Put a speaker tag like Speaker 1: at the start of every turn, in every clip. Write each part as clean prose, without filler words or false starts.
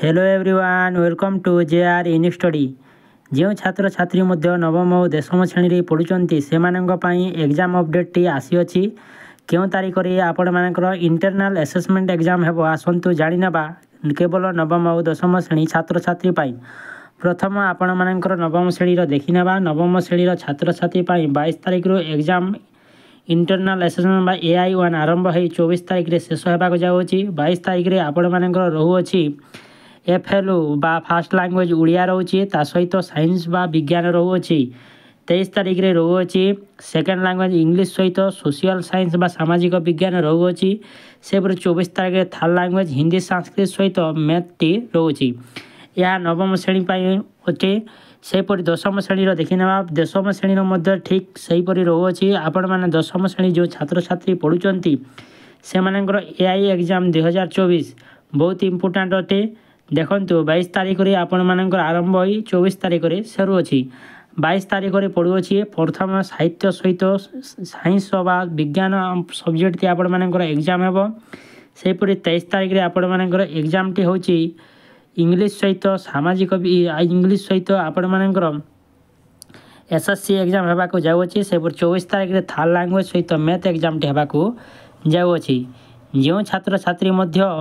Speaker 1: Hello everyone welcome to JR in study. जो छात्र छात्री मध्य नवम और दशम श्रेणी पढ़ुंट से एग्जाम अपडेट टी आसी क्यों तारीख में आपण मानकर इंटरनाल असेसमेंट एग्जाम हेबो आसतु जाणीना केवल नवम और दशम श्रेणी छात्र छात्री प्रथम आपण मानकर नवम श्रेणी देखीना नवम श्रेणी छात्र छात्री 22 तारीख रु एग्जाम इंटरनाल असेसमेंट बा AI1 आरंभ हो 24 तारीख में शेष होगा जाऊँगी। 22 तारीख में आपण मानकर रोचे FLU बा फास्ट लैंग्वेज उड़िया रोचे सहित साइंस बा विज्ञान रोचे। 23 तारीख में रोचे सेकेंड लैंग्वेज इंग्लिश सहित सोशल साइंस बा सामाजिक विज्ञान रोचे। से 24 तारीख में थर्ड लैंग्वेज हिंदी संस्कृत सहित मैथ टी रोचे। यह नवम श्रेणी अच्छे सेपरी दशम श्रेणी देखीना दशम श्रेणी ठीक सेहीपरि रोचे। आपण मैंने दशम श्रेणी जो छात्र छात्री पढ़ुंट से AI एग्जाम 2024 बहुत इम्पोर्टाट अटे। देखु 22 तारीख में आपण मानकर आरंभ हो 24 तारीख में सरुअछि। 22 तारीख में पढ़ुअछि प्रथम साहित्य सहित साइंस बा विज्ञान सब्जेक्ट आपण मानकर एग्जाम हेबो। सेहीपरि 23 तारीख में आपण मानकर एग्जाम टी होछि इंग्लिश सहित सामाजिक इंग्लिश सहित आपण मानकर SSC एग्जाम हेबाकू जाउछि। से 24 तारीख में थर्ड लैंग्वेज सहित मैथ एग्जाम टी हेबाकू जाउछि। जो छात्र छात्री मध्य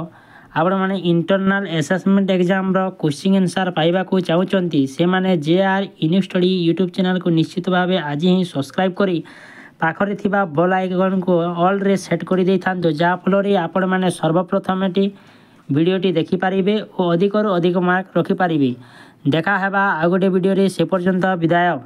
Speaker 1: आपण माने इंटरनाल असेसमेंट एग्जाम रो क्वेश्चन आंसर पाइबाकू चाहूचंती से माने JR in study YouTube channel को निश्चित भाव आज ही सब्सक्राइब करी पाखरे थिबा बेल आइकन को ऑल रे सेट कर दे थांतो जा फल आपण माने सर्वप्रथम वीडियोटी देखि पारिबे और अधिक मार्क रखि पारिबे। देखा हेबा आ गोटे वीडियो रे से पर्यंत विदाय।